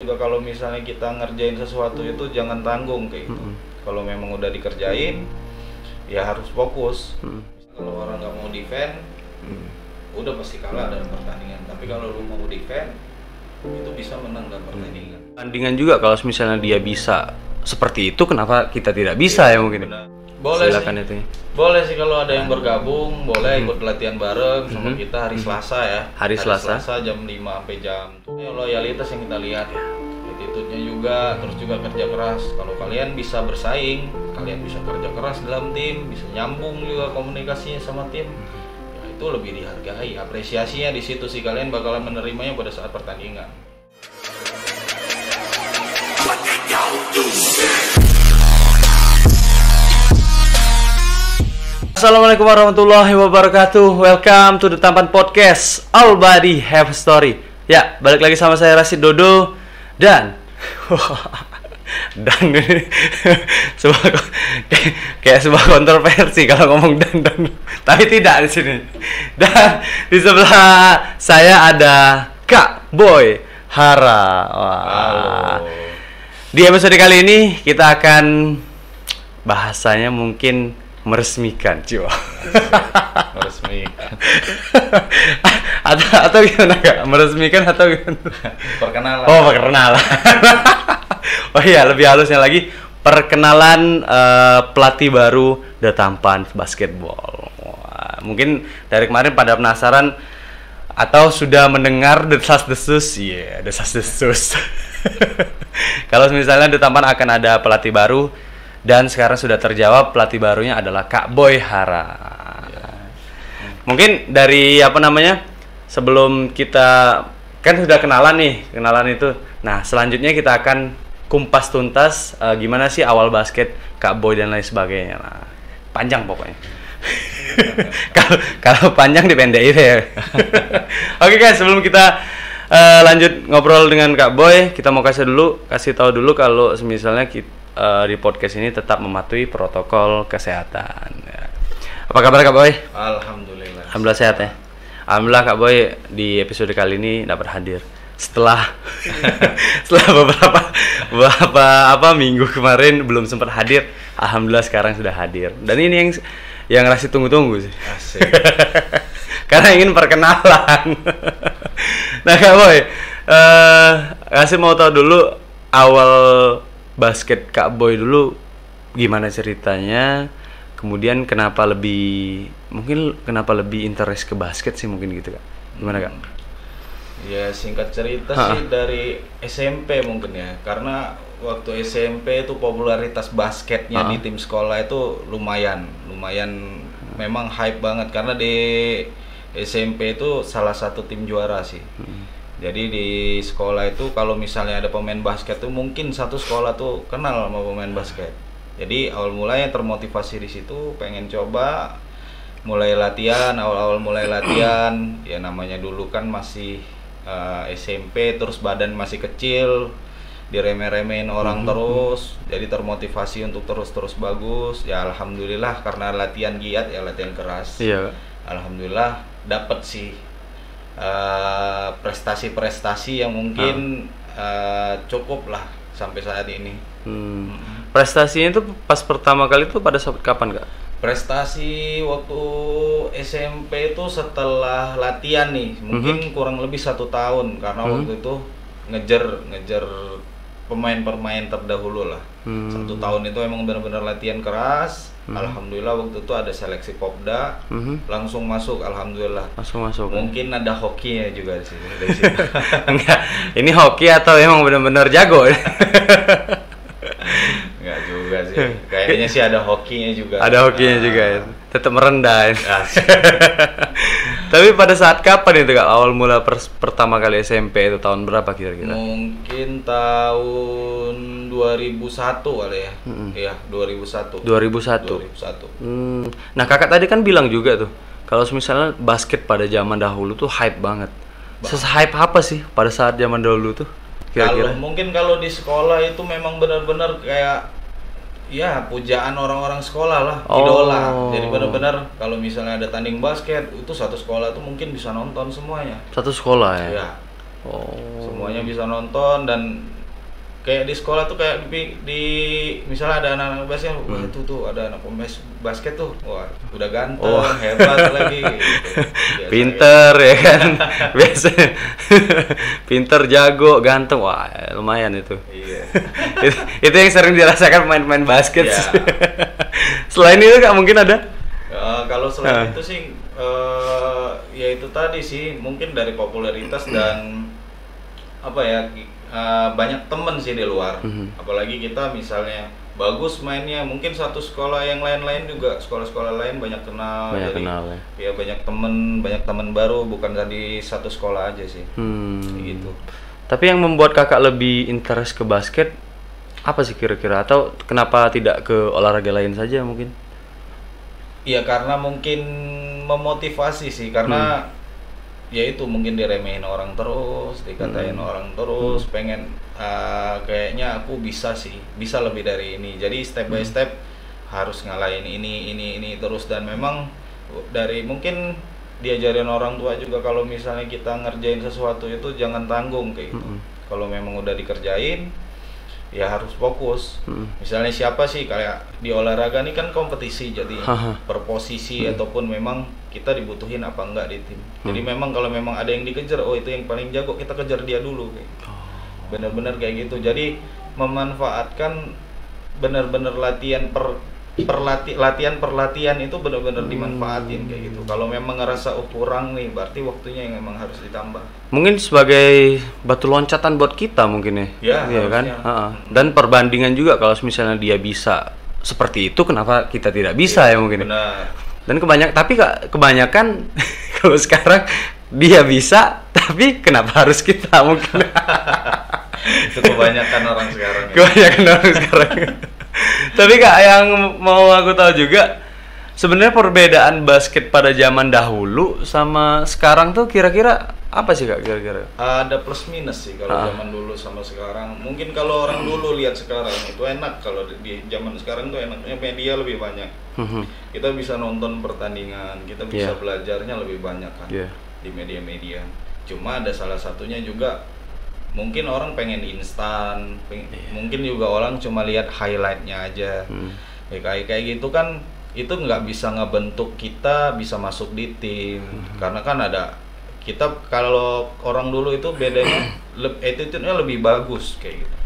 juga kalau misalnya kita ngerjain sesuatu itu jangan tanggung kayak gitu. Kalau memang udah dikerjain ya harus fokus. Kalau orang nggak mau defend udah pasti kalah dalam pertandingan. Tapi kalau lu mau defend itu bisa menang dalam pertandingan. Pertandingan juga kalau misalnya dia bisa seperti itu, kenapa kita tidak bisa ya mungkin? Benar. Boleh silakan sih. itu. Boleh sih kalau ada yang bergabung, boleh ikut latihan bareng sama kita hari Selasa ya. Hari Selasa jam 5 sampai jam. Loyalitas yang kita lihat ya. Attitude-nya juga, terus juga kerja keras. Kalau kalian bisa bersaing, kalian bisa kerja keras dalam tim, bisa nyambung juga komunikasinya sama tim. Ya, itu lebih dihargai. Apresiasinya di situ sih, kalian bakalan menerimanya pada saat pertandingan. Assalamualaikum warahmatullahi wabarakatuh. Welcome to the Tampan Podcast. All body have a story. Ya, balik lagi sama saya Rashid Dodo dan ini kayak sebuah kontroversi kalau ngomong dan tapi tidak di sini. Dan di sebelah saya ada Kak Boy Hara. Wah. Halo. Di episode kali ini kita akan bahasanya mungkin meresmikan, jiwa. Meresmikan. atau gimana Kak? Meresmikan atau gimana? Perkenalan. Oh, perkenalan. Oh iya, lebih halusnya lagi perkenalan pelatih baru The Tampan Basketball. Wah, mungkin dari kemarin pada penasaran atau sudah mendengar desas-desus, desas-desus. Kalau misalnya The Tampan akan ada pelatih baru. Dan sekarang sudah terjawab, pelatih barunya adalah Kak Boy Hara. Mungkin dari sebelum kita kan sudah kenalan itu. Nah, selanjutnya kita akan kumpas tuntas gimana sih awal basket Kak Boy dan lain sebagainya. Nah, panjang pokoknya. Kalau panjang dipendekin ya. Oke guys, sebelum kita lanjut ngobrol dengan Kak Boy, kita mau kasih tahu dulu kalau misalnya kita di podcast ini tetap mematuhi protokol kesehatan. Ya. Apa kabar Kak Boy? Alhamdulillah. Alhamdulillah sehat ya. Alhamdulillah Kak Boy di episode kali ini dapat hadir setelah beberapa minggu kemarin belum sempat hadir. Alhamdulillah sekarang sudah hadir. Dan ini yang Rashid tunggu-tunggu sih. Asik. Karena ingin perkenalan. Nah Kak Boy, Rashid mau tahu dulu awal basket Kak Boy dulu gimana ceritanya, kemudian kenapa lebih interest ke basket sih mungkin gitu Kak, gimana Kak? Ya singkat cerita sih dari SMP mungkin ya, karena waktu SMP itu popularitas basketnya di tim sekolah itu lumayan memang hype banget karena di SMP itu salah satu tim juara sih. Jadi di sekolah itu kalau misalnya ada pemain basket tuh mungkin satu sekolah tuh kenal sama pemain basket. Jadi awal mulanya termotivasi di situ, pengen coba awal mulai latihan. Ya namanya dulu kan masih SMP, terus badan masih kecil, diremeh-remehin orang terus. Jadi termotivasi untuk terus bagus. Ya alhamdulillah karena latihan giat ya, latihan keras. Iya. Alhamdulillah dapat sih prestasi-prestasi yang mungkin cukup lah sampai saat ini. Prestasinya itu pas pertama kali itu pada saat kapan Kak? Prestasi waktu SMP itu setelah latihan nih, mungkin kurang lebih 1 tahun karena waktu itu ngejar pemain-pemain terdahulu lah. 1 tahun itu emang benar-benar latihan keras. Alhamdulillah waktu itu ada seleksi Popda, langsung masuk. Alhamdulillah. Masuk. Mungkin ada hokinya juga sih dari situ. Enggak, ini hoki atau emang benar-benar jago? Enggak juga sih. Kayaknya sih ada hokinya juga. Ada hokinya juga ya. Tetap merendah. Tapi pada saat kapan itu Kak awal mula pertama kali SMP itu tahun berapa kira-kira? Mungkin tahun 2001 kali ya. Iya, 2001. 2001. Nah, Kakak tadi kan bilang juga tuh kalau misalnya basket pada zaman dahulu tuh hype banget. Hype apa sih pada saat zaman dahulu tuh? Kira-kira? Kalau di sekolah itu memang benar-benar kayak ya pujaan orang-orang sekolah lah, idola. Jadi benar-benar kalau misalnya ada tanding basket itu satu sekolah tuh mungkin bisa nonton semuanya. Satu sekolah ya? Iya. Semuanya bisa nonton dan kayak di sekolah tuh kayak di misalnya ada anak-anak basket, wah itu tuh ada anak pemain basket tuh, wah udah ganteng, hebat lagi gitu. Pinter ya kan. Biasa. Pinter, jago, ganteng. Wah, lumayan itu. Iya. Itu yang sering dirasakan pemain-pemain basket. Iya. Selain itu Kak mungkin ada? Kalau selain itu sih ya itu tadi sih, mungkin dari popularitas dan apa ya, banyak temen sih di luar. Apalagi kita misalnya bagus mainnya, mungkin satu sekolah yang lain-lain juga, sekolah-sekolah lain banyak kenal, Banyak jadi kenal, ya banyak temen baru, bukan dari satu sekolah aja sih. Gitu. Tapi yang membuat kakak lebih interest ke basket apa sih kira-kira, atau kenapa tidak ke olahraga lain saja mungkin? Iya, karena mungkin memotivasi sih, karena ya itu mungkin diremehin orang terus, dikatain orang terus, pengen kayaknya aku bisa sih, bisa lebih dari ini. Jadi step by step harus ngalahin ini terus, dan memang dari mungkin diajarin orang tua juga kalau misalnya kita ngerjain sesuatu itu jangan tanggung kayak gitu. Kalau memang udah dikerjain ya harus fokus. Misalnya siapa sih, kayak di olahraga ini kan kompetisi, jadi per posisi ataupun memang kita dibutuhin apa enggak di tim. Jadi memang kalau memang ada yang dikejar, oh itu yang paling jago, kita kejar dia dulu kayak gitu. Bener-bener kayak gitu. Jadi memanfaatkan bener-bener latihan latihan itu bener-bener dimanfaatin kayak gitu. Kalau memang ngerasa kurang nih, berarti waktunya yang memang harus ditambah. Mungkin sebagai batu loncatan buat kita mungkin ya. Iya kan? Dan perbandingan juga, kalau misalnya dia bisa seperti itu, kenapa kita tidak bisa ya mungkin. Benar. Dan kebanyakan kalau sekarang dia bisa, tapi kenapa harus kita mungkin. Itu kebanyakan orang sekarang. Kebanyakan orang sekarang. Tapi Kak, yang mau aku tahu juga, sebenarnya perbedaan basket pada zaman dahulu sama sekarang tuh kira-kira apa sih Kak kira-kira? Ada plus minus sih kalau zaman dulu sama sekarang. Mungkin kalau orang dulu lihat sekarang itu enak, kalau di zaman sekarang tuh enaknya media lebih banyak. Kita bisa nonton pertandingan, kita bisa belajarnya lebih banyak kan di media-media. Cuma ada salah satunya juga, mungkin orang pengen instan, mungkin juga orang cuma lihat highlightnya aja. Ya, kayak gitu kan, itu nggak bisa ngebentuk kita bisa masuk di tim. Karena kan ada, kita kalau orang dulu itu bedanya attitude-nya lebih bagus kayak gitu.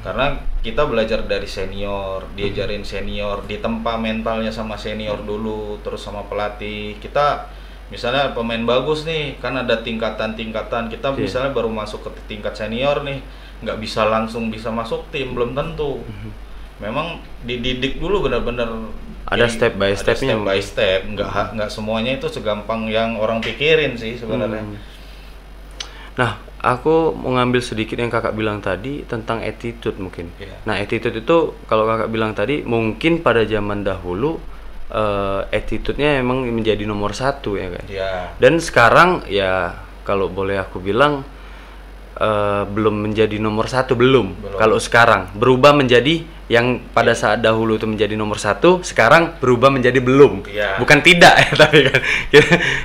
Karena kita belajar dari senior, diajarin senior, ditempa mentalnya sama senior dulu, terus sama pelatih. Kita misalnya pemain bagus nih, kan ada tingkatan-tingkatan. Kita misalnya baru masuk ke tingkat senior nih, nggak bisa langsung bisa masuk tim, belum tentu. Memang dididik dulu benar-benar. Ada step by stepnya. Step by step, nggak semuanya itu segampang yang orang pikirin sih sebenarnya. Nah, aku mau ngambil sedikit yang kakak bilang tadi tentang attitude mungkin. Nah, attitude itu kalau kakak bilang tadi, mungkin pada zaman dahulu attitude-nya emang menjadi nomor satu ya kan. Dan sekarang ya kalau boleh aku bilang belum menjadi nomor satu, belum. Kalau sekarang berubah menjadi yang pada saat dahulu itu menjadi nomor satu, sekarang berubah menjadi belum. Bukan tidak ya, tapi kan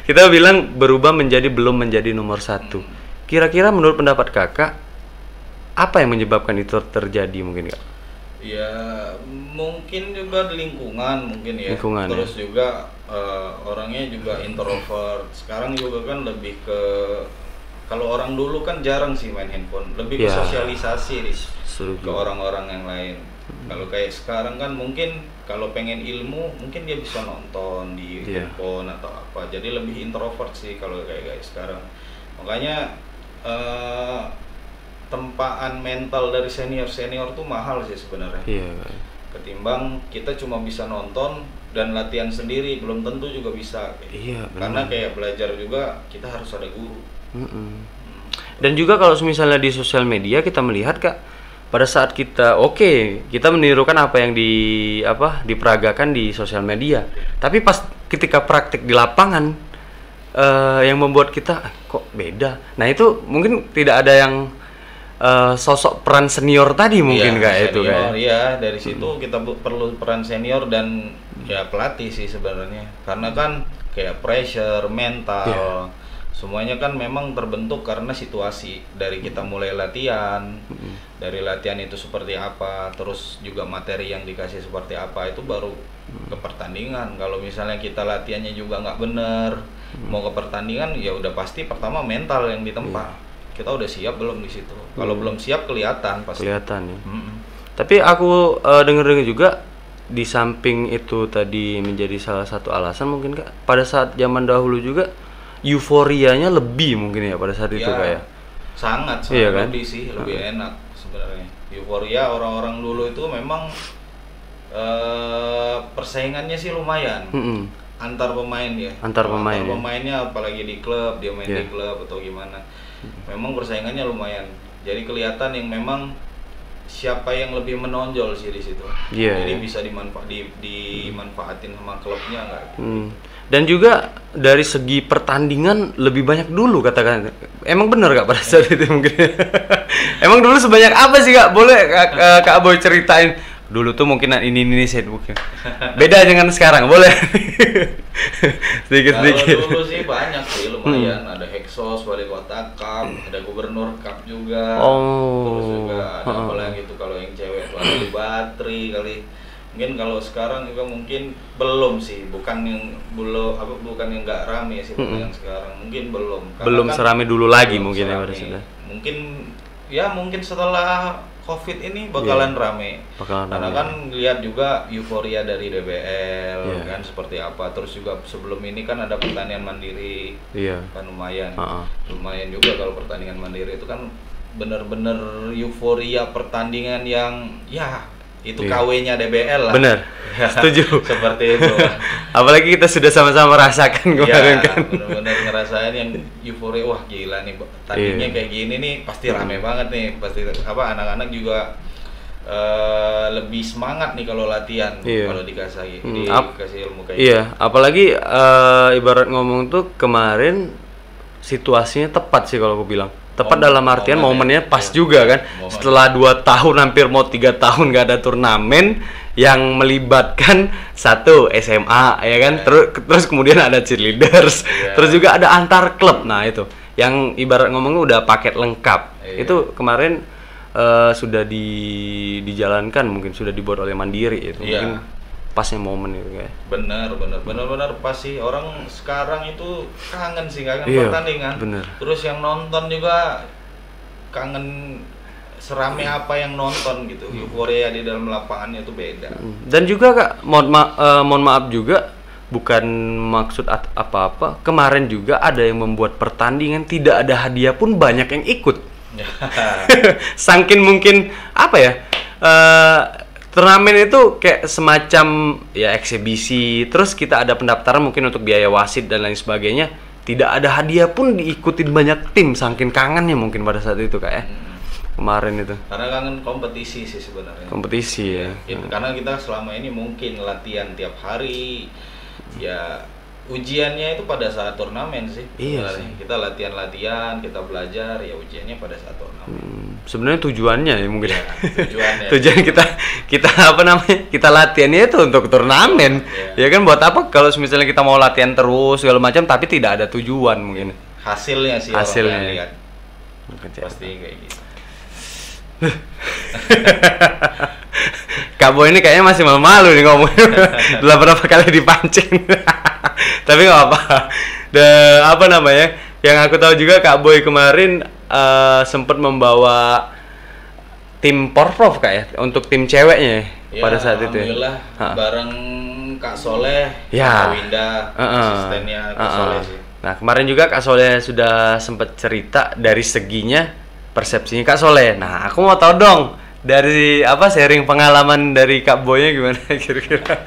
kita bilang berubah menjadi belum menjadi nomor satu. Kira-kira menurut pendapat kakak, apa yang menyebabkan itu terjadi mungkin Kak? Ya mungkin juga di lingkungan mungkin ya. Terus juga orangnya juga introvert. Sekarang juga kan lebih ke, kalau orang dulu kan jarang sih main handphone, lebih ke sosialisasi nih ke orang-orang yang lain. Kalau kayak sekarang kan mungkin kalau pengen ilmu mungkin dia bisa nonton di handphone atau apa. Jadi lebih introvert sih kalau kayak sekarang. Makanya tempaan mental dari senior tuh mahal sih sebenarnya. Ketimbang kita cuma bisa nonton dan latihan sendiri, belum tentu juga bisa. Karena kayak belajar juga kita harus ada guru. Dan juga kalau misalnya di sosial media kita melihat Kak, pada saat kita kita menirukan apa yang diperagakan di sosial media, tapi pas ketika praktik di lapangan yang membuat kita kok beda. Nah itu mungkin tidak ada yang sosok peran senior tadi mungkin kayak itu kan. Iya, dari situ kita perlu peran senior dan ya pelatih sih sebenarnya. Karena kan kayak pressure mental semuanya kan memang terbentuk karena situasi. Dari kita mulai latihan, dari latihan itu seperti apa, terus juga materi yang dikasih seperti apa, itu baru ke pertandingan. Kalau misalnya kita latihannya juga nggak bener, mau ke pertandingan ya udah pasti pertama mental yang ditempa. Kita udah siap belum di situ? Kalau belum siap kelihatan pasti. Kelihatan ya. Tapi aku dengar-dengar juga di samping itu tadi menjadi salah satu alasan mungkin Kak, pada saat zaman dahulu juga euforianya lebih mungkin ya pada saat itu kayak. Sangat iya kan? lebih sih, lebih enak sebenarnya. Euforia orang-orang dulu itu memang persaingannya sih lumayan. Antar pemain ya. Antar pemainnya apalagi di klub, dia main di klub atau gimana. Memang persaingannya lumayan. Jadi kelihatan yang memang siapa yang lebih menonjol sih di situ. Jadi bisa dimanfaatin sama klubnya nggak gitu. Dan juga dari segi pertandingan lebih banyak dulu katakan. Emang benar Kak pada saat itu mungkin? Emang dulu sebanyak apa sih Kak? Boleh Kak Boy ceritain? Dulu tuh mungkin ini saya mungkin. Beda dengan sekarang, boleh? Sedikit-sedikit. Kalau dulu sih banyak sih, lumayan. Ada Hexos, Wali Kota Cup, ada Gubernur Cup juga. Terus juga ada apa lagi gitu kalau yang cewek tuh ada Batri kali. Mungkin kalau sekarang juga mungkin belum sih, bukan yang nggak rame sih yang sekarang, mungkin belum. Belum serame dulu lagi mungkin ya pada sudah. Mungkin setelah COVID ini bakalan rame. Karena kan lihat juga euforia dari DBL kan seperti apa. Terus juga sebelum ini kan ada pertandingan mandiri. Kan lumayan. Lumayan juga kalau pertandingan mandiri itu kan bener-bener euforia pertandingan yang itu KW-nya DBL lah. Bener, setuju. Seperti itu. Apalagi kita sudah sama-sama merasakan kemarin kan. Bener-bener ngerasain yang euforia, wah gila nih, tadinya kayak gini nih pasti rame banget nih, pasti anak-anak juga lebih semangat nih kalau latihan, kalau dikasih ilmu kayak gitu. Apalagi ibarat ngomong tuh kemarin situasinya tepat sih kalau aku bilang. Tepat dalam artian momennya pas juga kan. Setelah 2 tahun hampir mau 3 tahun gak ada turnamen yang melibatkan satu SMA ya kan. Terus kemudian ada cheerleaders. Terus juga ada antar klub. Nah itu yang ibarat ngomong udah paket lengkap. Itu kemarin sudah dijalankan, mungkin sudah dibuat oleh Mandiri itu. Mungkin pasnya momen itu kayak. Benar pas sih. Orang sekarang itu kangen pertandingan. Terus yang nonton juga kangen serame apa yang nonton gitu. Euforia di dalam lapangannya itu beda. Dan juga Kak, mohon maaf juga, bukan maksud apa-apa. Kemarin juga ada yang membuat pertandingan tidak ada hadiah pun banyak yang ikut. Saking mungkin apa ya? Turnamen itu kayak semacam ya eksibisi, terus kita ada pendaftaran mungkin untuk biaya wasit dan lain sebagainya. Tidak ada hadiah pun diikutin banyak tim, saking kangennya mungkin pada saat itu Kak ya. Kemarin itu. Karena kangen kompetisi sih sebenarnya. Kompetisi ya. Karena kita selama ini mungkin latihan tiap hari, ya ujiannya itu pada saat turnamen sih. Kita latihan, kita belajar, ya ujiannya pada saat turnamen. Sebenarnya tujuannya ya mungkin. Tujuan kita apa namanya? Kita latihannya itu untuk turnamen. Ya kan buat apa kalau misalnya kita mau latihan terus segala macam tapi tidak ada tujuan mungkin. Hasilnya sih orang yang lihat. Pasti kayak gitu. Kak Boy ini kayaknya masih malu nih ngomongnya. Udah berapa kali dipancing. Tapi nggak apa. Apa namanya? Yang aku tahu juga Kak Boy kemarin sempat membawa tim Porprov Kak ya untuk tim ceweknya pada saat itu. Alhamdulillah bareng Kak Soleh, Kak Winda, asistennya Kak Soleh sih. Nah kemarin juga Kak Soleh sudah sempat cerita dari seginya persepsinya Kak Soleh. Nah aku mau tahu dong dari sharing pengalaman dari Kak Boynya gimana kira-kira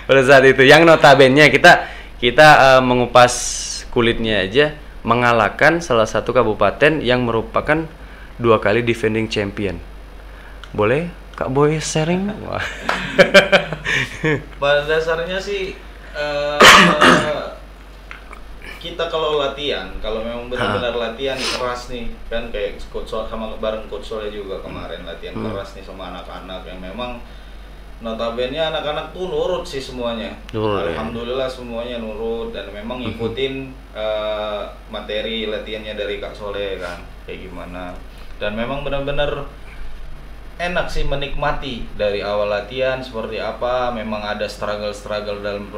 pada saat itu. Yang notabene kita mengupas kulitnya aja, mengalahkan salah satu kabupaten yang merupakan 2 kali defending champion. Boleh Kak Boy sharing? Pada dasarnya sih kita kalau latihan, kalau memang benar-benar latihan keras nih, kan kayak coach sama bareng coach Soleh juga kemarin latihan keras nih sama anak-anak yang memang notabene anak-anak tuh nurut sih semuanya. Nurut, Alhamdulillah semuanya nurut dan memang ngikutin materi latihannya dari Kak Soleh kan kayak gimana. Dan memang benar-benar enak sih menikmati dari awal latihan seperti apa. Memang ada struggle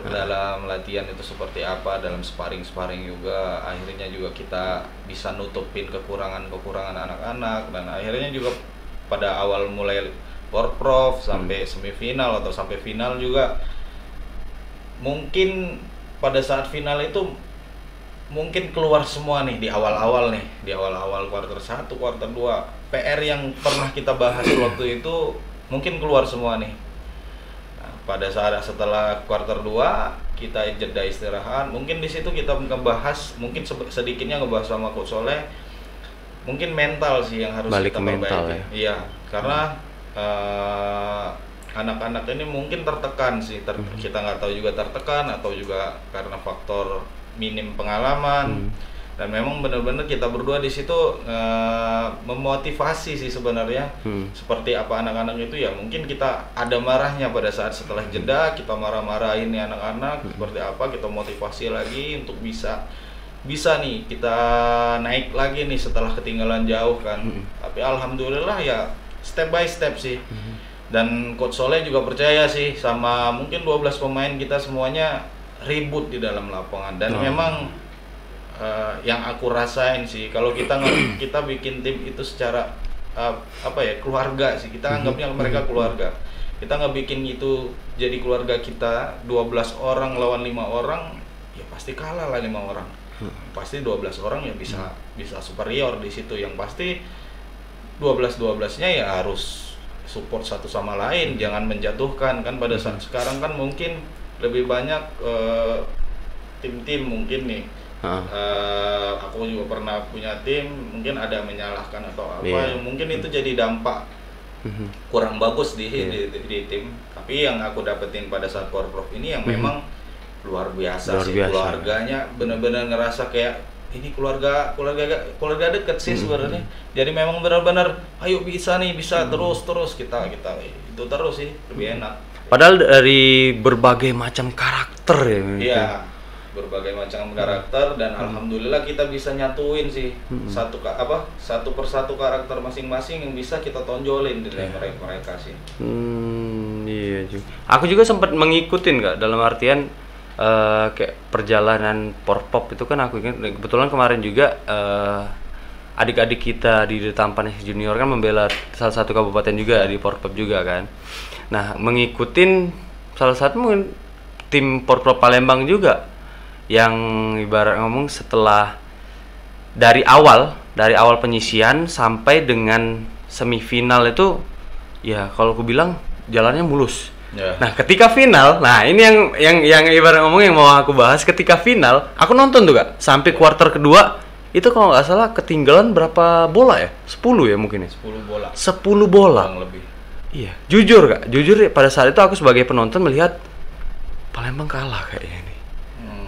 dalam latihan itu seperti apa, dalam sparring juga. Akhirnya juga kita bisa nutupin kekurangan anak-anak dan akhirnya juga pada awal mulai Porprov sampai semifinal atau sampai final juga. Mungkin pada saat final itu mungkin keluar semua nih di awal-awal kuarter 1, kuarter 2. PR yang pernah kita bahas waktu itu mungkin keluar semua nih. Nah, pada saat setelah kuarter 2 kita jeda istirahat, mungkin di situ kita ngebahas, mungkin sedikitnya ngebahas sama Coach Soleh, mungkin mental sih yang harus balik kita ke mental perbaiki. ya. Iya, karena anak-anak ini mungkin tertekan sih, kita nggak tahu juga tertekan atau juga karena faktor minim pengalaman. Dan memang benar-benar kita berdua di situ memotivasi sih sebenarnya. Seperti apa anak-anak itu ya, mungkin kita ada marahnya pada saat setelah jeda, kita marah-marahin nih anak-anak, seperti apa kita motivasi lagi untuk bisa nih kita naik lagi nih setelah ketinggalan jauh kan. Tapi alhamdulillah ya step by step sih. Dan Coach Soleh juga percaya sih sama mungkin 12 pemain kita semuanya ribut di dalam lapangan. Dan memang yang aku rasain sih kalau kita bikin tim itu secara keluarga sih, kita anggapnya mereka keluarga. Kita nggak bikin itu jadi keluarga kita 12 orang lawan 5 orang, ya pasti kalah lah 5 orang. Pasti 12 orang ya bisa superior di situ. Yang pasti 12-12-nya ya harus support satu sama lain, jangan menjatuhkan kan. Pada saat sekarang kan mungkin lebih banyak tim-tim mungkin nih. Aku juga pernah punya tim, mungkin ada menyalahkan atau apa yang mungkin itu jadi dampak kurang bagus di tim. Tapi yang aku dapetin pada saat Porprov ini yang memang luar biasa sih. Keluarganya benar-benar ngerasa kayak ini keluarga dekat sih sebenarnya. Jadi memang benar-benar ayo bisa terus kita itu terus sih lebih enak. Padahal dari berbagai macam karakter ya. Iya, berbagai macam karakter dan alhamdulillah kita bisa nyatuin sih satu persatu karakter masing-masing yang bisa kita tonjolin di mereka sih. Iya juga. Aku juga sempat mengikutin Kak, dalam artian kayak perjalanan Porprov itu kan aku ingat kebetulan kemarin juga adik-adik kita di Tampan Junior kan membela salah satu kabupaten juga di Porprov juga kan. Nah, mengikutin salah satu mungkin tim Porprov Palembang juga yang ibarat ngomong setelah dari awal penyisian sampai dengan semifinal itu ya kalau aku bilang jalannya mulus. Nah, ketika final, nah ini yang ibarat ngomong yang mau aku bahas. Ketika final, aku nonton tuh Kak, sampai kuarter kedua itu kalau nggak salah ketinggalan berapa bola ya? 10 ya mungkin ya? 10 bola. 10 bola. Lebih. Iya, jujur Kak, pada saat itu aku sebagai penonton melihat Palembang kalah kayaknya ini.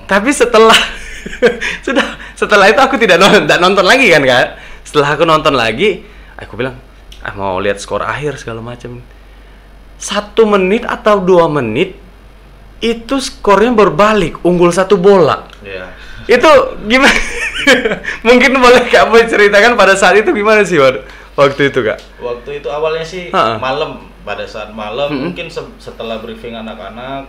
Tapi setelah itu aku tidak nonton lagi kan Kak. Setelah aku nonton lagi, aku bilang mau lihat skor akhir segala macam. 1 menit atau 2 menit itu skornya berbalik, unggul 1 bola. Iya. Itu gimana? Mungkin boleh kamu ceritakan pada saat itu gimana sih waktu itu Kak? Waktu itu awalnya sih malam, pada saat malam mungkin setelah briefing anak-anak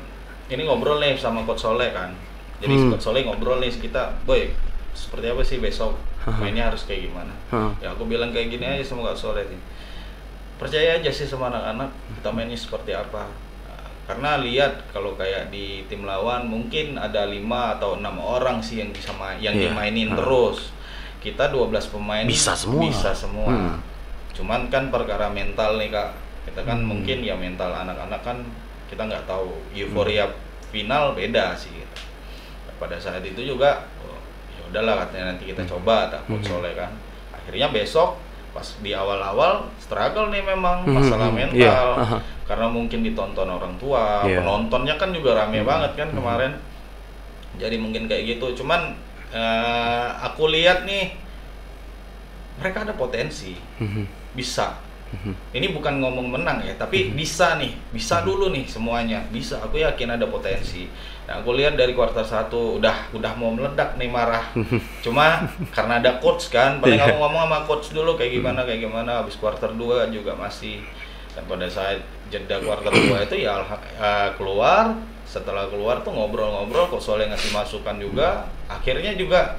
ini ngobrol nih sama Coach Soleh kan. Jadi Coach Soleh ngobrol nih kita, boy seperti apa sih besok mainnya harus kayak gimana? Ya aku bilang kayak gini aja sama Coach Soleh nih. Percaya aja sih sama anak-anak kita mainnya seperti apa. Karena lihat kalau kayak di tim lawan mungkin ada 5 atau 6 orang sih yang bisa dimainin terus. Kita 12 pemain bisa semua. Cuman kan perkara mental nih Kak. Kita kan mungkin ya mental anak-anak kan kita nggak tahu. Euforia final beda sih. Pada saat itu juga ya udahlah katanya nanti kita coba Coach Soleh kan. Akhirnya besok pas di awal-awal struggle nih memang masalah mental. Karena mungkin ditonton orang tua, penontonnya kan juga rame banget kan kemarin. Jadi mungkin kayak gitu. Cuman aku lihat nih mereka ada potensi, bisa Ini bukan ngomong menang ya, tapi bisa nih, bisa dulu nih semuanya, bisa. Aku yakin ada potensi. Nah, aku lihat dari kuartal 1 udah mau meledak nih marah. Cuma karena ada coach kan, paling aku ngomong sama coach dulu kayak gimana. Habis kuartal 2 juga masih. Dan pada saat jeda kuartal 2 itu ya keluar. Setelah keluar tuh ngobrol-ngobrol, kok Soleh ngasih masukan juga. Akhirnya juga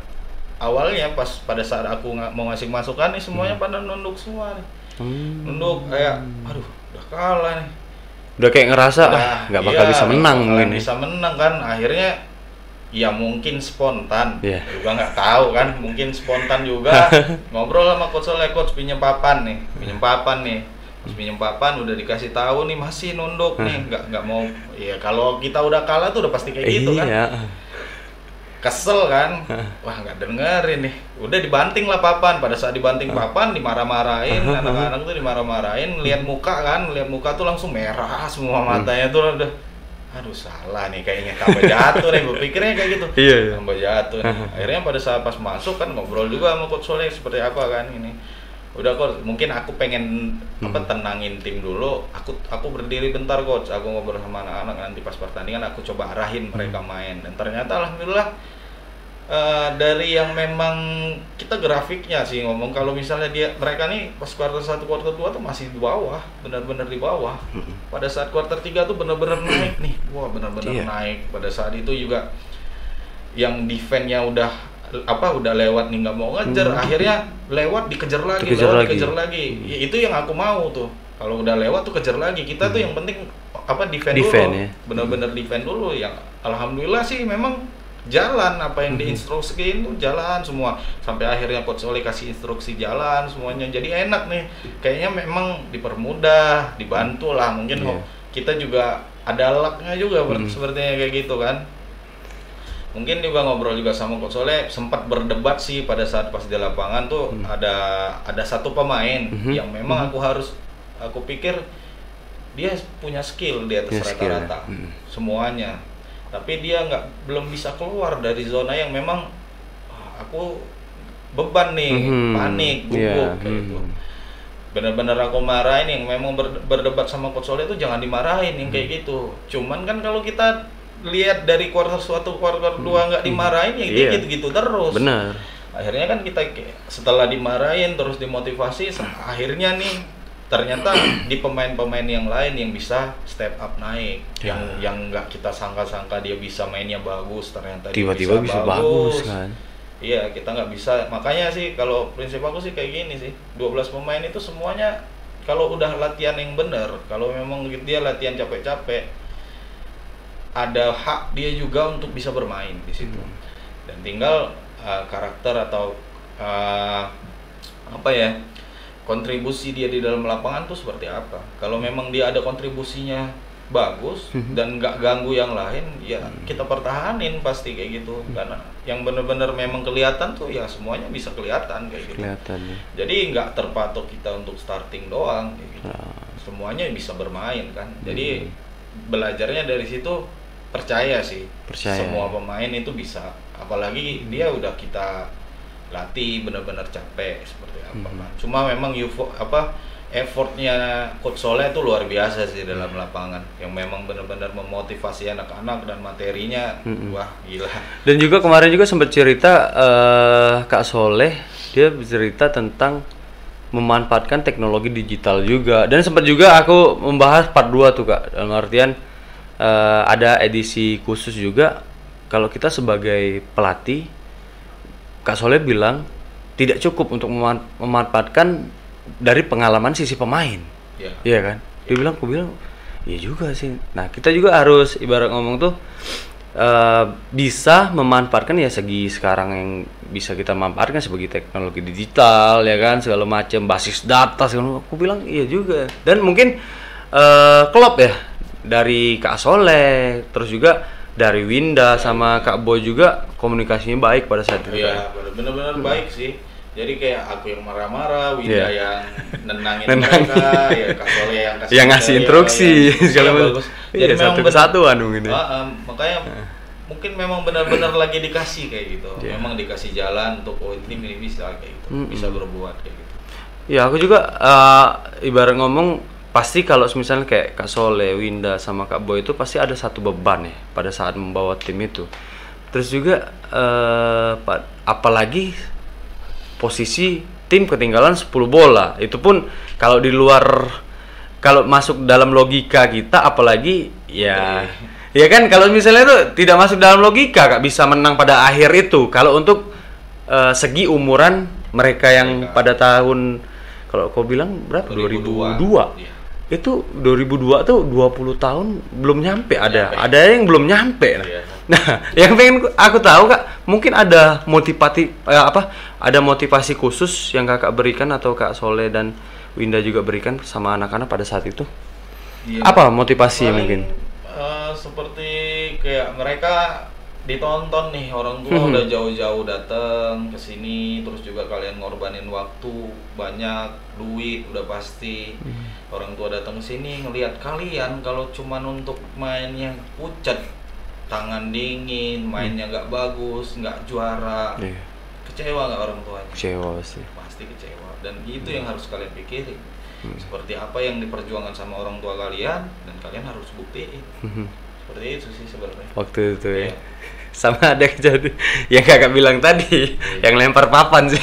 awalnya pada saat aku mau ngasih masukan nih semuanya pada nunduk semua nih. Nunduk kayak aduh udah kalah nih, udah kayak ngerasa nggak bakal bisa menang mungkin bisa menang kan. Akhirnya ya mungkin spontan, juga nggak tahu kan, mungkin spontan juga ngobrol sama coach Soleh, coach pinjem papan nih terus pinjem papan udah dikasih tahu nih masih nunduk nih, nggak mau. Ya kalau kita udah kalah tuh udah pasti kayak gitu kan. Kesel kan, wah nggak dengerin nih, udah dibanting lah papan. Pada saat dibanting papan dimarah-marahin, anak-anak tuh dimarah-marahin, lihat muka tuh langsung merah semua matanya tuh udah, aduh salah nih kayaknya, tambah jatuh nih, berpikirnya kayak gitu, tambah jatuh nih. Akhirnya pada saat pas masuk kan ngobrol juga sama coach Soleh seperti apa kan ini. Udah coach, mungkin aku pengen tenangin tim dulu, aku berdiri bentar coach, aku ngobrol sama anak-anak, nanti pas pertandingan aku coba arahin mereka main. Dan ternyata alhamdulillah dari yang memang kita grafiknya sih ngomong, kalau misalnya mereka nih pas kuartal 1 kuartal 2 tuh masih di bawah, benar-benar di bawah. Pada saat kuartal 3 tuh benar-benar naik nih, wah benar-benar naik. Pada saat itu juga yang defense-nya udah lewat nih, nggak mau ngejar, akhirnya lewat dikejar lagi. Ya, itu yang aku mau tuh, kalau udah lewat tuh kejar lagi. Kita tuh yang penting defend dulu, benar-benar defend dulu. Yang alhamdulillah sih memang jalan apa yang diinstruksiin tuh jalan semua, sampai akhirnya coach Soleh kasih instruksi jalan semuanya, jadi enak nih. Kayaknya memang dipermudah, dibantu lah mungkin. Kita juga ada lucknya juga sepertinya kayak gitu kan. Mungkin juga ngobrol juga sama coach Soleh, sempat berdebat sih pada saat pas di lapangan tuh. Ada satu pemain yang memang aku pikir dia punya skill di atas rata-rata semuanya, tapi dia belum bisa keluar dari zona yang memang aku beban nih, panik, gugup kayak gitu. Benar-benar aku marahin, yang memang berdebat sama coach Soleh itu jangan dimarahin yang kayak gitu. Cuman kan kalau kita lihat dari kuartal 1 kuartal 2 nggak dimarahin ya gitu terus. Benar. Akhirnya kan kita setelah dimarahin terus dimotivasi, akhirnya nih ternyata di pemain-pemain yang lain yang bisa step up naik, yang nggak kita sangka-sangka dia bisa mainnya bagus, ternyata tiba-tiba bisa bagus kan. Iya, kita nggak bisa. Makanya sih kalau prinsip aku sih kayak gini sih, 12 pemain itu semuanya kalau udah latihan yang benar, kalau memang dia latihan capek-capek, ada hak dia juga untuk bisa bermain di situ. Dan tinggal karakter atau kontribusi dia di dalam lapangan tuh seperti apa. Kalau memang dia ada kontribusinya bagus dan nggak ganggu yang lain, ya kita pertahanin pasti kayak gitu. Karena yang benar-benar memang kelihatan tuh ya semuanya bisa kelihatan kayak gitu. Jadi nggak terpatok kita untuk starting doang kayak gitu. Semuanya bisa bermain kan. Jadi belajarnya dari situ, percaya semua pemain itu bisa. Apalagi dia udah kita latih benar-benar capek seperti apa kan. Cuma memang effortnya coach Soleh itu luar biasa sih dalam lapangan, yang memang benar-benar memotivasi anak-anak dan materinya wah gila. Dan juga kemarin juga sempat cerita Kak Soleh, dia bercerita tentang memanfaatkan teknologi digital juga. Dan sempat juga aku membahas part 2 tuh Kak, dalam artian ada edisi khusus juga. Kalau kita sebagai pelatih, Kak Soleh bilang tidak cukup untuk memanfaatkan dari pengalaman sisi pemain. Iya kan? Dia bilang, aku bilang, iya juga sih. Nah, kita juga harus ibarat ngomong tuh bisa memanfaatkan ya segi sekarang yang bisa kita manfaatkan sebagai teknologi digital ya kan, segala macam basis data segala. Aku bilang iya juga. Dan mungkin klop ya dari Kak Soleh, terus juga dari Winda sama Kak Boy juga komunikasinya baik pada saat itu. Iya, benar-benar baik sih. Jadi kayak aku yang marah-marah, Winda yang nenangin mereka, ya Kak Soleh yang ngasih instruksi segala macam. Jadi satu kesatuan mungkin. Makanya mungkin memang benar-benar lagi dikasih kayak gitu. Memang dikasih jalan untuk tim ini bisa kayak gitu, bisa berbuat kayak gitu. Ya aku juga ibarat ngomong pasti kalau misalnya kayak Kak Sole, Winda sama Kak Boy itu pasti ada satu beban ya pada saat membawa tim itu. Terus juga apalagi posisi tim ketinggalan 10 bola. Itu pun kalau di luar, kalau masuk dalam logika kita apalagi ya. Ya kan kalau misalnya itu tidak masuk dalam logika Kak bisa menang pada akhir itu. Kalau untuk segi umuran mereka yang pada tahun, kalau kau bilang berapa? 2002. Iya. Itu 2002 tuh 20 tahun belum nyampe ada. Ada yang belum nyampe. Iya. Nah, yang pengen aku tahu Kak, mungkin ada ada motivasi khusus yang Kakak berikan atau Kak Sole dan Winda juga berikan sama anak-anak pada saat itu? Iya. Apa motivasi mungkin? Seperti kayak mereka ditonton nih, orang tua udah jauh-jauh datang ke sini, terus juga kalian ngorbanin waktu banyak, duit udah pasti. Orang tua datang ke sini ngelihat kalian kalau cuman untuk mainnya pucat, tangan dingin, mainnya nggak bagus, nggak juara. Kecewa nggak orang tuanya? Kecewa sih. Pasti kecewa, dan itu yang harus kalian pikirin. Seperti apa yang diperjuangkan sama orang tua kalian, dan kalian harus buktiin. Seperti itu sih sebenarnya. Waktu itu ya. Sama ada kejadian yang Kakak bilang tadi, yang lempar papan sih.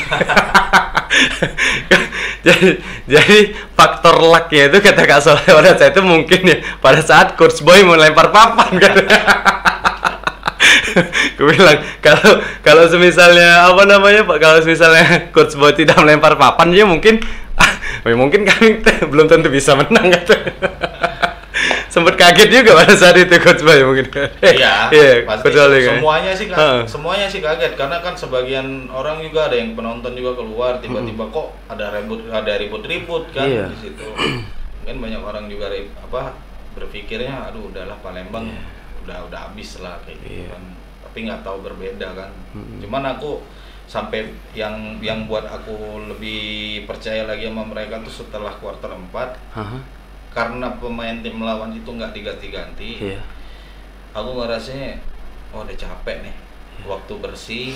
jadi faktor luck-nya itu kata Kak Sole pada saat itu mungkin ya pada saat Coach Boy mau lempar papan kan. Gue bilang kalau semisalnya kalau misalnya Coach Boy tidak melempar papan ya mungkin kami belum tentu bisa menang gitu. Sempet kaget juga pada saat itu Coach Boy mungkin. Iya, pasti. Kan? Semuanya sih kaget karena kan sebagian orang juga ada yang penonton juga keluar tiba-tiba kok ada ribut-ribut kan di situ. Mungkin banyak orang juga berpikirnya aduh udahlah Palembang udah habis lah kayak gitu kan. Tapi nggak tahu berbeda kan. Cuman aku sampai yang buat aku lebih percaya lagi sama mereka tuh setelah kuarter 4. Karena pemain tim lawan itu nggak diganti-ganti, aku ngerasanya udah capek nih, waktu bersih,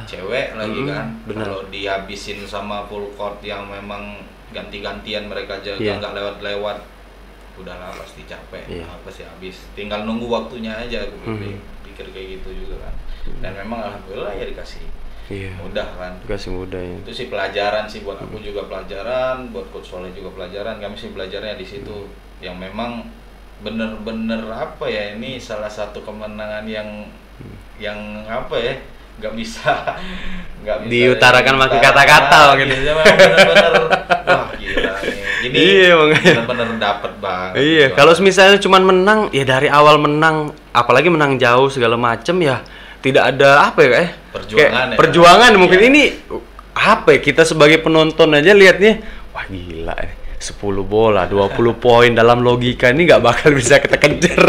cewek lagi kan, kalau dihabisin sama full court yang memang ganti-gantian mereka jaga nggak lewat-lewat, udahlah pasti capek, pasti habis, tinggal nunggu waktunya aja, aku pikir kayak gitu juga kan, dan memang alhamdulillah ya dikasih. Mudah kan, dikasih mudah ya. Itu sih pelajaran sih buat aku juga pelajaran, buat Coach Sole juga pelajaran. Kami sih belajarnya di situ, yang memang bener-bener ini salah satu kemenangan yang nggak bisa diutarakan pakai kata-kata gitu. Bener-bener wah gila nih. Ini bener-bener dapet banget. Iya, kalau misalnya cuma menang ya dari awal menang, apalagi menang jauh segala macem ya. Tidak ada perjuangan mungkin ini kita sebagai penonton aja lihatnya wah gila 10 bola 20 poin dalam logika ini nggak bakal bisa kita kejar.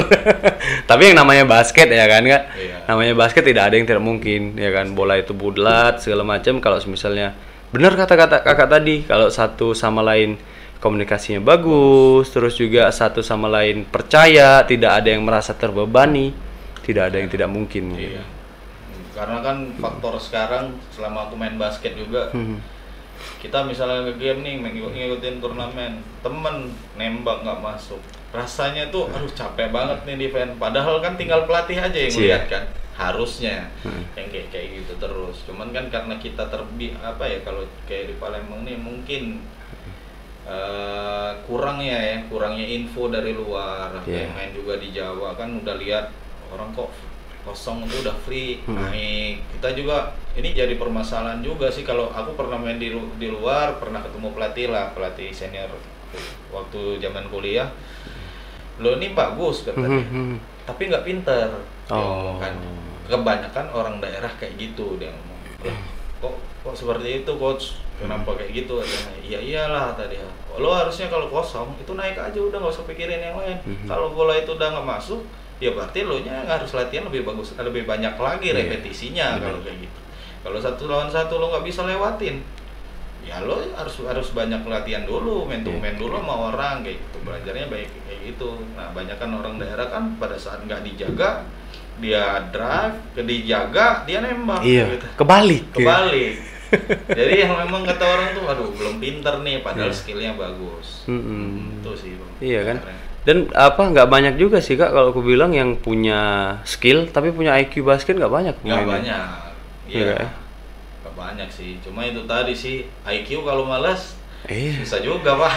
Tapi yang namanya basket ya kan Kak, namanya basket tidak ada yang tidak mungkin ya kan, bola itu bulat segala macam. Kalau misalnya benar kata-kata Kakak tadi, kalau satu sama lain komunikasinya bagus, terus juga satu sama lain percaya, tidak ada yang merasa terbebani, tidak ada yang tidak mungkin. Karena kan faktor sekarang selama aku main basket juga, kita misalnya ke game nih ngikutin turnamen, temen nembak nggak masuk, rasanya tuh aduh capek banget nih defense. Padahal kan tinggal pelatih aja yang lihat kan, harusnya yang kayak gitu terus. Cuman kan karena kita kalau kayak di Palembang nih mungkin kurangnya info dari luar. Kayak main juga di Jawa kan udah lihat orang kok kosong itu udah free naik. Kita juga ini jadi permasalahan juga sih. Kalau aku pernah main di luar, pernah ketemu pelatih senior waktu zaman kuliah, lo ini bagus katanya, tapi nggak pinter. Dia ngomong kan, kebanyakan orang daerah kayak gitu dia ngomong. Kok seperti itu coach? Kenapa kayak gitu? Iya iyalah tadi. Lo harusnya kalau kosong itu naik aja udah, nggak usah pikirin yang lain. Kalau bola itu udah nggak masuk, ya berarti lo nya harus latihan lebih banyak lagi repetisinya. Kalau kayak gitu, kalau 1 lawan 1 lo nggak bisa lewatin, ya lo harus banyak latihan dulu, main dulu sama orang kayak gitu, belajarnya baik kayak gitu. Nah banyak kan orang daerah kan pada saat nggak dijaga, dia drive, dijaga dia nembak, gitu. Kebalik. Jadi yang memang kata orang tuh, aduh belum pinter nih, padahal skillnya bagus. Itu sih Bang. Iya kan. Dan nggak banyak juga sih Kak kalau aku bilang yang punya skill tapi punya IQ basket nggak banyak. Nggak banyak. Iya. Nggak banyak sih. Cuma itu tadi sih IQ kalau malas susah juga Pak.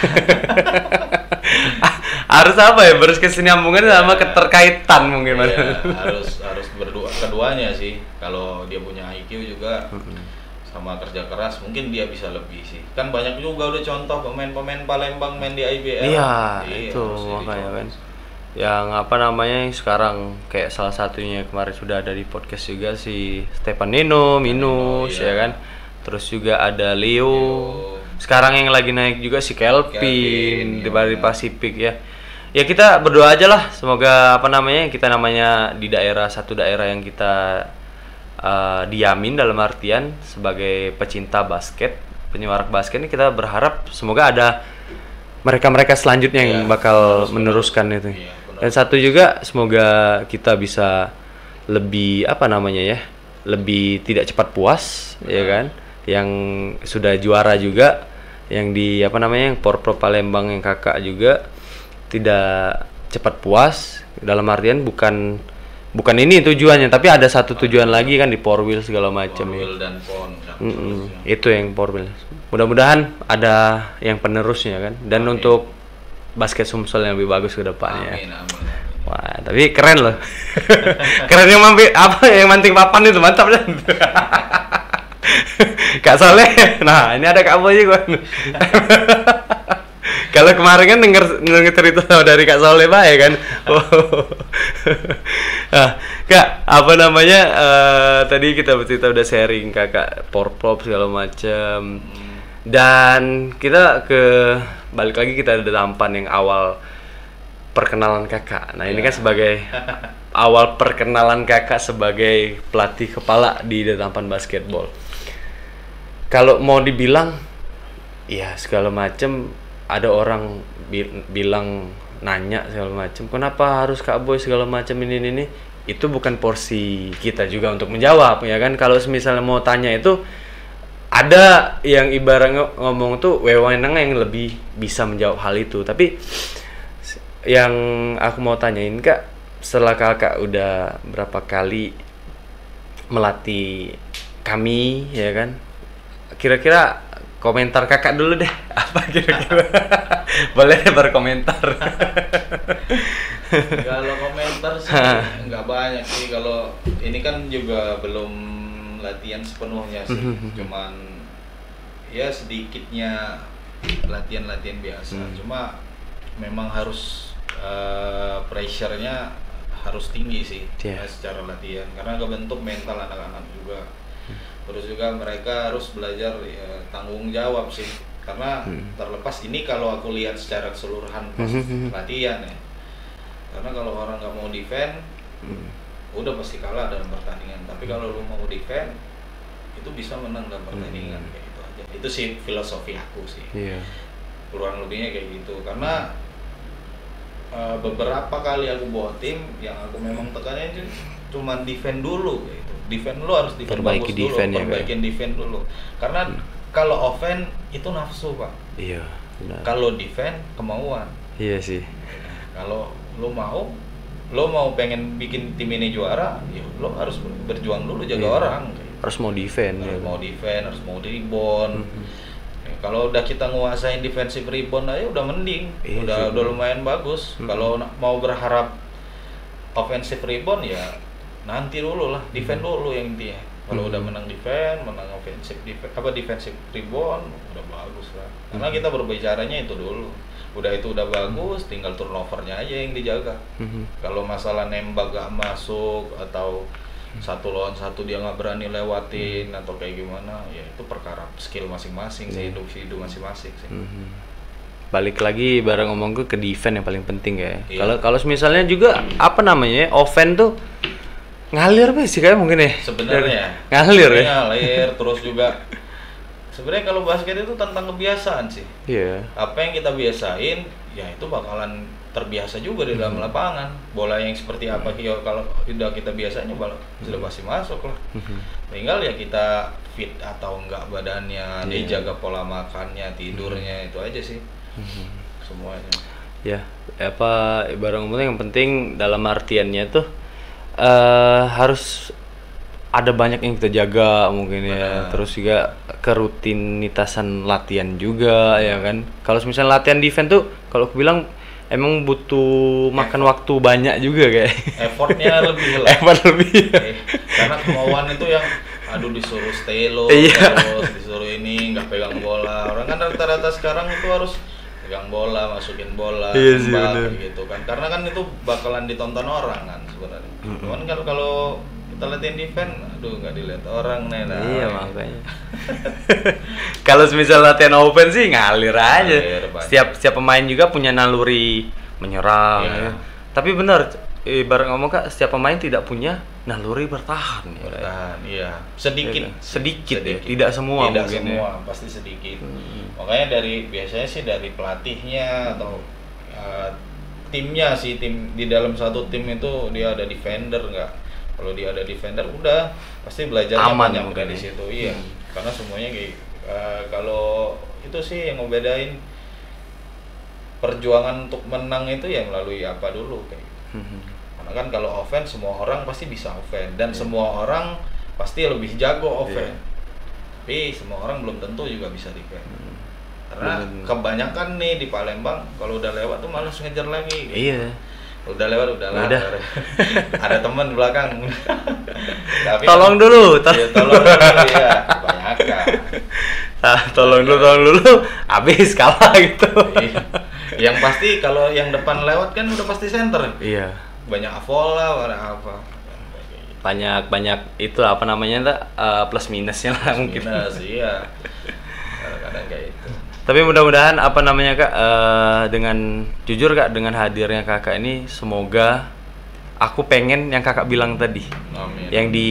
Harus apa ya, berkesinambungan sama keterkaitan mungkin. Iya, harus berdua keduanya sih. Kalau dia punya IQ juga sama kerja keras mungkin dia bisa lebih sih. Kan banyak juga udah contoh pemain-pemain Palembang main di IBL. Iya, itu makanya kan. Yang sekarang kayak salah satunya kemarin sudah ada di podcast juga si Stefanino, Minus ya kan. Terus juga ada Leo. Sekarang yang lagi naik juga si Kelvin di Bali Pasifik ya. Ya kita berdoa aja lah, semoga kita di satu daerah yang kita diamin, dalam artian sebagai pecinta basket, penyuarak basket ini kita berharap semoga ada mereka selanjutnya yang bakal meneruskan itu. Dan satu juga semoga kita bisa lebih lebih tidak cepat puas ya kan, yang sudah juara juga, yang di yang Porprov Palembang yang kakak juga tidak cepat puas, dalam artian bukan ini tujuannya, tapi ada satu tujuan lagi kan di Porwil segala macam ya. Dan PON. Itu yang Porwil. Mudah-mudahan ada yang penerusnya kan, dan untuk basket Sumsel yang lebih bagus ke depannya. Amin. Wah, tapi keren loh. Keren yang yang manting papan itu mantap kan. Kak Soleh. Nah, ini ada Kak Boy juga. Kalau kemarin kan denger cerita dari Kak Soleh Pak ya kan. Nah, Kak, tadi kita bercerita udah sharing Kakak Porprov segala macam. Dan kita balik lagi kita ada tampan yang awal perkenalan Kakak. Nah, ini kan sebagai awal perkenalan Kakak sebagai pelatih kepala di Tampan Basketball. Kalau mau dibilang ya segala macam, ada orang bilang nanya segala macam, kenapa harus Kak Boy segala macam ini, itu bukan porsi kita juga untuk menjawab ya kan. Kalau misalnya mau tanya itu ada yang ibaratnya ngomong tuh wewenang yang lebih bisa menjawab hal itu. Tapi yang aku mau tanyain Kak, setelah Kakak udah berapa kali melatih kami ya kan, kira-kira komentar Kakak dulu deh, apa kira-kira? Boleh berkomentar. Kalau komentar sih nggak banyak sih, kalau ini kan juga belum latihan sepenuhnya sih, cuman ya sedikitnya latihan biasa. Cuma memang harus pressure-nya harus tinggi sih secara latihan, karena kebentuk mental anak-anak juga. Terus juga mereka harus belajar tanggung jawab sih, karena terlepas ini kalau aku lihat secara keseluruhan pas latihan ya, karena kalau orang nggak mau defend udah pasti kalah dalam pertandingan. Tapi kalau lu mau defend itu bisa menang dalam pertandingan, kayak gitu aja. Itu sih filosofi aku sih, kurang lebihnya kayak gitu. Karena beberapa kali aku bawa tim yang aku memang tekannya itu cuma defend dulu gitu. Defend lu harus defend bagus dulu, perbaikin defend dulu. Karena kalau offense itu nafsu Pak. Iya. Kalau defend kemauan. Iya sih. Kalau lu mau pengen bikin tim ini juara, ya lu harus berjuang dulu jaga orang. Harus mau defend. Harus mau rebound. Kalau udah kita nguasain defensive rebound aja udah mending, udah lumayan bagus. Kalau mau berharap offensive rebound ya nanti dulu lah, defend dulu yang intinya. Kalau udah menang defend, menang offensive defensive rebound udah bagus lah. Karena kita berbicaranya itu dulu. Itu udah bagus, tinggal turnovernya aja yang dijaga. Kalau masalah nembak gak masuk atau 1 lawan 1 dia nggak berani lewatin atau kayak gimana, ya itu perkara skill masing-masing sih, individu masing-masing sih. Balik lagi bareng ngomong ke defense yang paling penting ya. Kalau misalnya juga offense tuh ngalir sih kayak mungkin ya. Sebenarnya ngalir terus juga sebenarnya kalau basket itu tentang kebiasaan sih. Iya. Apa yang kita biasain, ya itu bakalan terbiasa juga di dalam lapangan. Bola yang seperti apa kalau udah kita biasanya bola sudah pasti masuk lah. Tinggal ya kita fit atau enggak badannya, dijaga pola makannya, tidurnya, itu aja sih. Semuanya. Ya, apa ibarat ngomongnya yang penting dalam artiannya tuh harus ada banyak yang kita jaga mungkin ya. Terus juga kerutinitasan latihan juga ya kan. Kalau misalnya latihan defense tuh kalau aku bilang emang butuh makan waktu banyak juga kayak. Effortnya lebih lah. Effort lebih. Karena kemauan itu yang disuruh stay low, terus disuruh ini nggak pegang bola. Orang kan rata-rata sekarang itu harus pegang bola, masukin bola, tembak gitu kan. Karena kan itu bakalan ditonton orang kan sebenarnya. Cuman kalau kita latihan defense, nggak dilihat orang nih. Iya makanya. Kalau misal latihan offense sih ngalir aja. Setiap pemain juga punya naluri menyerang. Ya. Tapi benar, ibarat ngomong Kak, setiap pemain tidak punya naluri bertahan. Bertahan, iya. Sedikit ya. Tidak semua Tidak mungkin semua, ya. pasti sedikit. Makanya biasanya sih dari pelatihnya atau timnya sih, tim di dalam satu tim itu dia ada defender nggak? Kalau dia ada defender udah pasti belajarnya aman banyak dari situ. Iya. Karena semuanya kayak kalau itu sih yang ngebedain perjuangan untuk menang itu ya melalui apa dulu kayak. Karena kan kalau offense semua orang pasti bisa offense dan semua orang pasti lebih jago offense. Tapi semua orang belum tentu juga bisa defense. Karena kebanyakan nih di Palembang kalau udah lewat tuh malas ngejar lagi. Iya. Udah lewat udah. Ada teman di belakang. Tapi tolong dulu. Tolong dulu ya. Kebanyakan. Tolong dulu. Habis kalah gitu. Yang pasti kalau yang depan lewat kan udah pasti center. Iya. Banyak avola, banyak apa. Banyak itu apa namanya plus minusnya lah mungkin. Minus iya. Kadang-kadang kayak itu. Tapi mudah-mudahan apa namanya Kak, dengan jujur Kak, dengan hadirnya Kakak ini semoga aku pengen yang Kakak bilang tadi. Amin. Yang di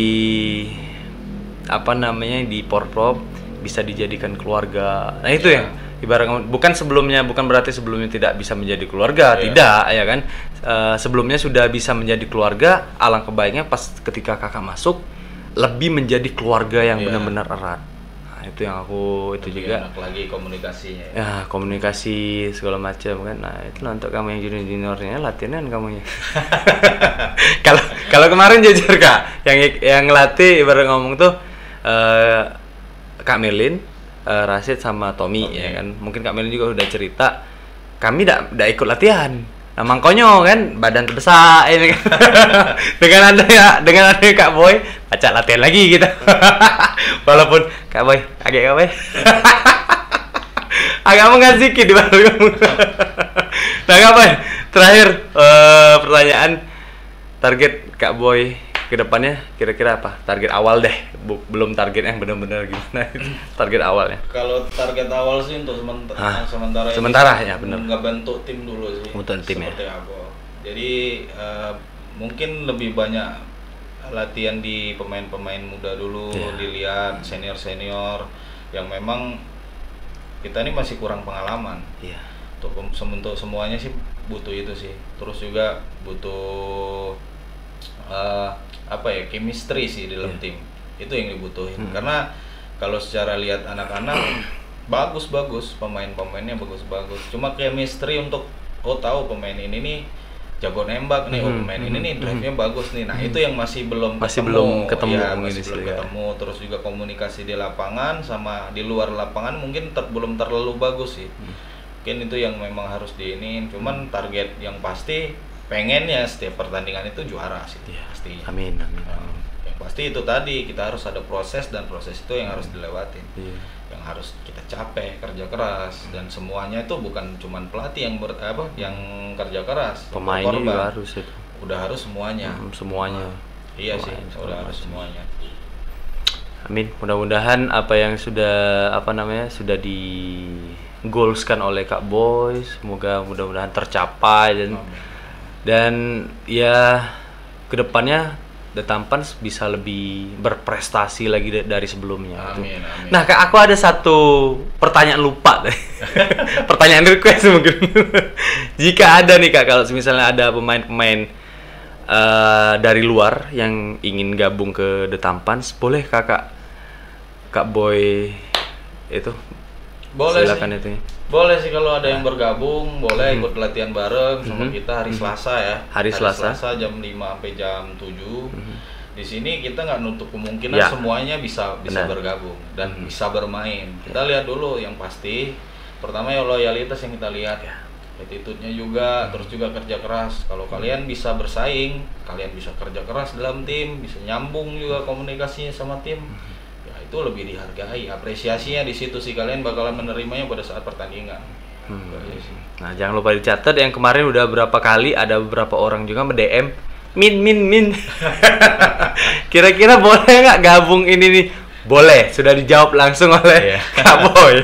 apa namanya di Porprov bisa dijadikan keluarga. Nah itu yang ibarat bukan berarti sebelumnya tidak bisa menjadi keluarga, tidak ya kan. Sebelumnya sudah bisa menjadi keluarga, alangkah baiknya pas ketika Kakak masuk lebih menjadi keluarga yang benar-benar erat. Itu yang aku itu lebih juga enak lagi komunikasinya ya komunikasi segala macam kan. Nah itu untuk kamu yang juniornya latihan kamunya. kalau kemarin jujur Kak yang ngelatih ibarat ngomong tuh Kak Melin, Rashid sama Tommy ya kan. Mungkin Kak Melin juga udah cerita kami tidak ikut latihan. Nah mangkonyo kan badan terbesar ini kan. dengan ada Kak Boy baca latihan lagi gitu. Walaupun Kak Boy agak mengasiki di baru kamu. Nah Kak Boy, terakhir pertanyaan, target Kak Boy ke depannya kira-kira apa? Target awal deh, belum target yang benar-benar gimana itu. Target awalnya. Kalau target awal sih untuk sementara ya benar. Nggak bentuk tim dulu sih. Bentuk tim seperti apa. Jadi mungkin lebih banyak latihan di pemain-pemain muda dulu, dilihat senior-senior yang memang kita ini masih kurang pengalaman. Iya. Untuk semuanya sih butuh itu sih. Terus juga butuh chemistry sih di dalam tim. Itu yang dibutuhin. Karena kalau secara lihat anak-anak bagus-bagus, pemain-pemainnya bagus-bagus. Cuma chemistry untuk tahu pemain ini nih jago nembak nih, pemain ini nih drive-nya bagus nih. Nah, itu yang masih belum ketemu. Terus juga komunikasi di lapangan sama di luar lapangan mungkin belum terlalu bagus sih. Mungkin itu yang memang harus diinin. Cuman target yang pasti pengennya setiap pertandingan itu juara sih. Pasti. Amin. Yang pasti itu tadi kita harus ada proses dan proses itu yang harus dilewatin. Yang harus kita capai, kerja keras dan semuanya itu bukan cuman pelatih yang yang kerja keras, pemain juga harus itu. Udah harus semuanya. Semuanya. Iya sih, udah harus semuanya. Amin. Mudah-mudahan apa yang sudah sudah di goalskan oleh Kak Boy, mudah-mudahan tercapai dan ya kedepannya The Tampans bisa lebih berprestasi lagi dari sebelumnya. Amin, amin. Nah, Kak, aku ada satu pertanyaan lupa. Pertanyaan request mungkin. Jika ada nih Kak, kalau misalnya ada pemain-pemain dari luar yang ingin gabung ke The Tampans, boleh Kak Boy itu? Boleh silakan sih. itu. Boleh sih kalau ada yang bergabung, boleh ikut latihan bareng sama kita hari Selasa ya. Hari Selasa jam 5 sampai jam 7. Di sini kita nggak nutup kemungkinan Ya. semuanya bisa Benar. bergabung dan bisa bermain. Kita lihat dulu yang pasti. Pertama ya loyalitas yang kita lihat. Attitude-nya juga, terus juga kerja keras. Kalau kalian bisa bersaing, kalian bisa kerja keras dalam tim, bisa nyambung juga komunikasinya sama tim. Ya itu lebih dihargai. Apresiasinya di situ sih, kalian bakalan menerimanya pada saat pertandingan. Itu aja sih. Nah, jangan lupa dicatat yang kemarin udah berapa kali ada beberapa orang juga nge-DM Min. Kira-kira boleh nggak gabung ini nih? Boleh, sudah dijawab langsung oleh Kak Boy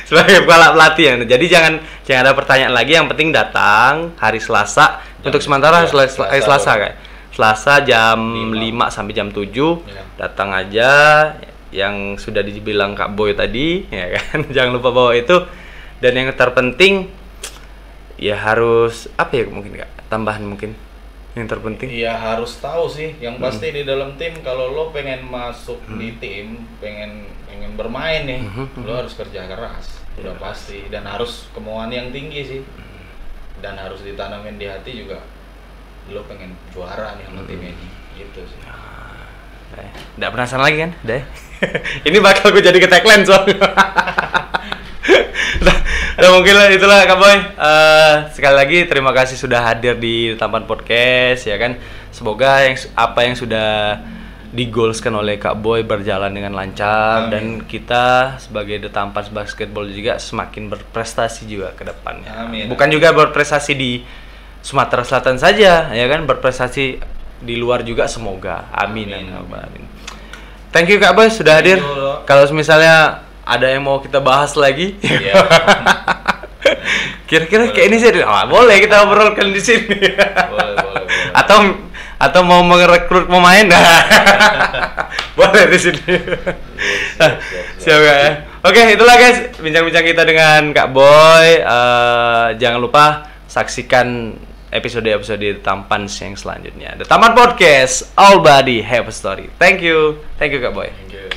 sebagai kepala pelatih ya. Jadi jangan ada pertanyaan lagi, yang penting datang hari Selasa. Untuk sementara Selasa kayak Selasa jam 5 sampai jam 7 datang aja, yang sudah dibilang Kak Boy tadi ya kan. Jangan lupa bawa itu, dan yang terpenting ya harus apa ya, mungkin Kak, tambahan mungkin yang terpenting. Iya, harus tahu sih yang pasti di dalam tim. Kalau lo pengen masuk di tim, pengen bermain nih, lo harus kerja keras, udah pasti, dan harus kemauan yang tinggi sih, dan harus ditanamin di hati juga. Lo pengen juara nih sama tim ini, gitu sih. Nggak penasaran lagi kan? Udah. Ini bakal gue jadi ke tagline soalnya. Nah, mungkin itulah Kak Boy. Sekali lagi terima kasih sudah hadir di Tampan Podcast ya kan. Semoga apa yang sudah digolskan oleh Kak Boy berjalan dengan lancar. Amin. Dan kita sebagai The Tampans Basketball juga semakin berprestasi juga ke depannya. Amin. Bukan juga berprestasi di Sumatera Selatan saja ya kan, berprestasi di luar juga semoga. Amin. Amin. Thank you Kak Boy sudah hadir. Kalau misalnya ada yang mau kita bahas lagi, kira-kira kayak ini sih, boleh kita obrolkan di sini. Boleh. Atau mau merekrut pemain, boleh di sini. Siap ya. Oke, itulah guys bincang-bincang kita dengan Kak Boy. Jangan lupa saksikan episode-episode Tampans yang selanjutnya. The Tampan Podcast, all body have a story. Thank you Kak Boy. Thank you.